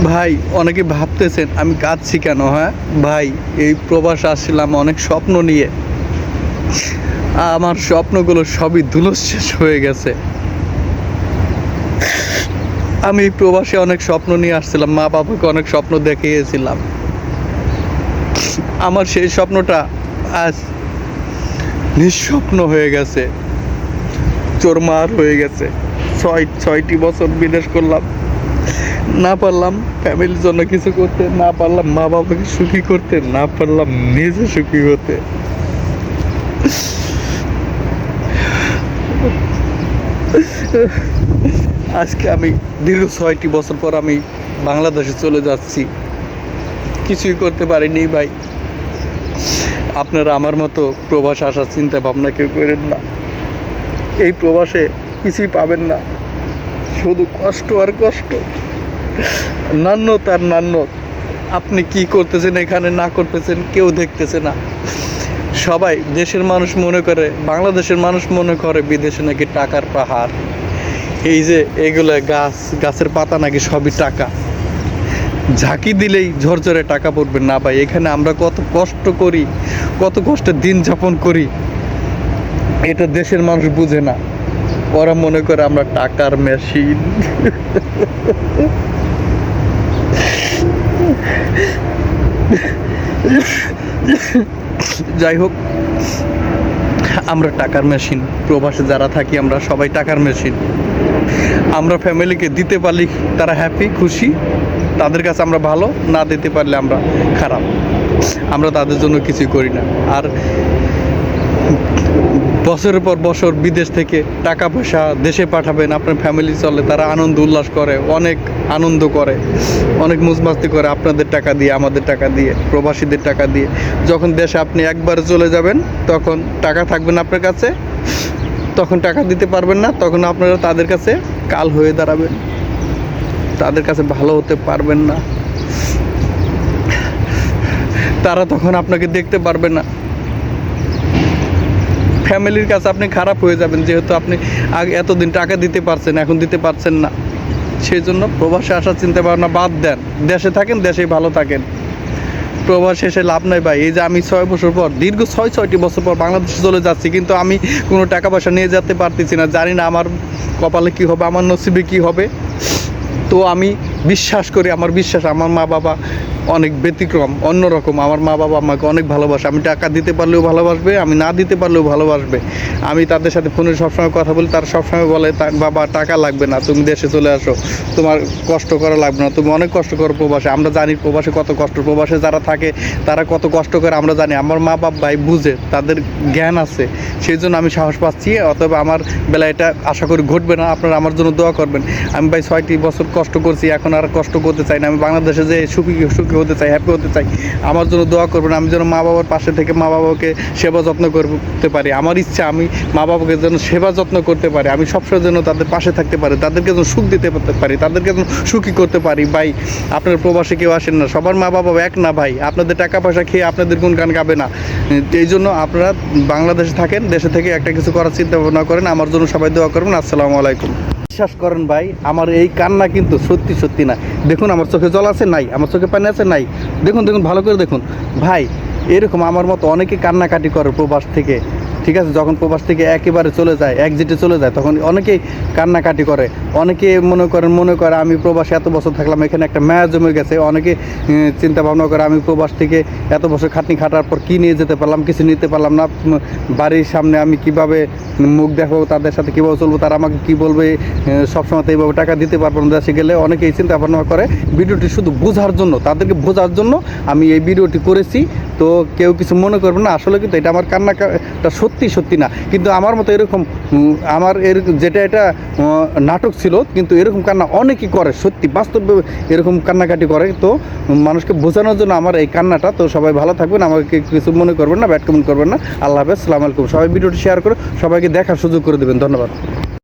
ভাই অনেকে ভাবতেছেন আমি কাঁদছি কেন। হ্যাঁ ভাই, এই প্রবাস আসছিলাম অনেক স্বপ্ন নিয়ে, আমার স্বপ্নগুলো সবই ধুলোস্যাৎ হয়ে গেছে। আমি প্রবাসে অনেক স্বপ্ন নিয়ে আসছিলাম, মা বাবাকে অনেক স্বপ্ন দেখিয়েছিলাম। আমার সেই স্বপ্নটা আজ নিঃস্বপ্ন হয়ে গেছে, চোরমার হয়ে গেছে। ছয়টি বছর বিদেশ করলাম, না পারলাম ফ্যামিলির জন্য কিছু করতে, না পারলাম মা বাবাকে সুখী করতে, না পারলাম নিজে সুখী হতে। আজকে আমি দীর্ঘ 6টি বছর পর আমি বাংলাদেশে চলে যাচ্ছি। কিছুই করতে পারিনি ভাই। আপনারা আমার মতো প্রবাস আসার চিন্তা ভাবনা কেউ করেন না। এই প্রবাসে কিছুই পাবেন না, শুধু কষ্ট আর কষ্ট, নান্যত আর নান্যত। আপনি কি করতেছেন এখানে না করতেছেন কেউ দেখতেছে না। সবাই দেশের মানুষ মনে করে, বাংলাদেশের মানুষ মনে করে বিদেশে নাকি টাকার পাহাড়। এই যে এগুলো গাছের পাতা নাকি সবই টাকা, ঝাঁকি দিলেই ঝরঝরে টাকা পড়বে না ভাই। এখানে আমরা কত কষ্ট করি, কত কষ্টে দিন যাপন করি, এটা দেশের মানুষ বুঝে না। ওরা মনে করে আমরা টাকার মেশিন। যাই হোক, আমরা টাকার মেশিন। প্রবাসে যারা থাকি আমরা সবাই টাকার মেশিন। আমরা ফ্যামিলিকে দিতে পারলে তারা হ্যাপি, খুশি, তাদের কাছে আমরা ভালো, না দিতে পারলে আমরা খারাপ। আমরা তাদের জন্য কিছুই করি না। আর বছরের পর বছর বিদেশ থেকে টাকা পয়সা দেশে পাঠাবেন, আপনার ফ্যামিলি চলে, তারা আনন্দ উল্লাস করে, অনেক আনন্দ করে, অনেক মজমাস্তি করে আপনাদের টাকা দিয়ে, আমাদের টাকা দিয়ে, প্রবাসীদের টাকা দিয়ে। যখন দেশে আপনি একবার চলে যাবেন তখন টাকা থাকবে না আপনার কাছে, তখন টাকা দিতে পারবেন না, তখন আপনারা তাদের কাছে কাল হয়ে দাঁড়াবেন, তাদের কাছে ভালো হতে পারবেন না। তারা তখন আপনাকে দেখতে পারবে না, ফ্যামিলির কাছে আপনি খারাপ হয়ে যাবেন, যেহেতু আপনি আগে এতদিন টাকা দিতে পারছেন, এখন দিতে পারছেন না। সেই জন্য প্রবাসে আসার চিন্তা ভাবনা বাদ দেন, দেশে থাকেন, দেশেই ভালো থাকেন। প্রবাসে এসে লাভ নাই ভাই। এই যে আমি 6 বছর পর, দীর্ঘ 6টি বছর পর বাংলাদেশে চলে যাচ্ছি, কিন্তু আমি কোনো টাকা পয়সা নিয়ে যেতে পারতেছি না। জানি না আমার কপালে কী হবে, আমার নসিবে কী হবে। তো আমি বিশ্বাস করি, আমার বিশ্বাস আমার মা বাবা অনেক ব্যতিক্রম, অন্যরকম। আমার মা বাবা আমাকে অনেক ভালোবাসে। আমি টাকা দিতে পারলেও ভালোবাসবে, আমি না দিতে পারলেও ভালোবাসবে। আমি তাদের সাথে ফোনে সবসময় কথা বলি, তারা সবসময় বলে বাবা টাকা লাগবে না, তুমি দেশে চলে আসো, তোমার কষ্ট করা লাগবে না, তুমি অনেক কষ্ট করো প্রবাসে। আমরা জানি প্রবাসে কত কষ্ট, প্রবাসে যারা থাকে তারা কত কষ্ট করে আমরা জানি। আমার মা বাবা ভাই বুঝে, তাদের জ্ঞান আছে, সেই জন্য আমি সাহস পাচ্ছি। অতএব আমার বেলায় এটা আশা করি ঘটবে না। আপনারা আমার জন্য দোয়া করবেন। আমি ভাই 6টি বছর কষ্ট করছি, এখন আর কষ্ট করতে চাই না। আমি বাংলাদেশে যে সুখী হতে চাই, হ্যাপি হতে চাই। আমার জন্য দোয়া করবেন, আমি যেন মা বাবার পাশে থেকে মা বাবাকে সেবা যত্ন করতে পারি। আমার ইচ্ছা আমি মা বাবাকে যেন সেবা যত্ন করতে পারি, আমি সবসময় যেন তাদের পাশে থাকতে পারি, তাদেরকে যেন সুখ দিতে পারি, তাদেরকে যেন সুখী করতে পারি। ভাই আপনার প্রবাসে কেউ আসেন না, সবার মা বাবা এক না ভাই। আপনাদের টাকা পয়সা খেয়ে আপনাদের গুণগান গাবে না। এই জন্য আপনারা বাংলাদেশে থাকেন, দেশে থেকে একটা কিছু করার চিন্তা ভাবনা করেন। আমার জন্য সবাই দোয়া করবেন। আসসালামু আলাইকুম। বিশ্বাস করেন ভাই, আমার এই কান্না কিন্তু সত্যি না। দেখুন আমার চোখে জল আছে নাই, আমার চোখে পানি আছে নাই, দেখুন ভালো করে দেখুন ভাই। এরকম আমার মতো অনেকে কান্নাকাটি করে প্রবাস থেকে, ঠিক আছে? যখন প্রবাস থেকে একেবারে চলে যায়, একজিটে চলে যায়, তখন অনেকেই কান্নাকাটি করে। অনেকে মনে করে আমি প্রবাসে এত বছর থাকলাম, এখানে একটা মায়া জমে গেছে। অনেকে চিন্তা ভাবনা করে আমি প্রবাস থেকে এত বছর খাটার পর কী নিয়ে যেতে পারলাম, কিছু নিতে পারলাম না। বাড়ির সামনে আমি কিভাবে মুখ দেখাবো, তাদের সাথে কীভাবে চলবো, তারা আমাকে কী বলবে, সবসময় তো এইভাবে টাকা দিতে পারবো না দেশে গেলে। অনেকেই চিন্তা ভাবনা করে। ভিডিওটি শুধু বোঝার জন্য, তাদেরকে বোঝার জন্য আমি এই ভিডিওটি করেছি। তো কেউ কিছু মনে করবে না। আসলে কিন্তু এটা আমার কান্নাটা সত্যি না, কিন্তু আমার মতো এরকম আমার যেটা এটা নাটক ছিল, কিন্তু এরকম কান্না অনেকেই করে, সত্যি বাস্তবে এরকম কান্নাকাটি করে। তো মানুষকে বোঝানোর জন্য আমার এই কান্নাটা। তো সবাই ভালো থাকবেন, আমাকে কিছু মনে করবেন না, ব্যাড কমেন্ট করবেন না। আল্লাহ হাফেজ, আসসালামু আলাইকুম। সবাই ভিডিওটি শেয়ার করে সবাইকে দেখার সুযোগ করে দেবেন। ধন্যবাদ।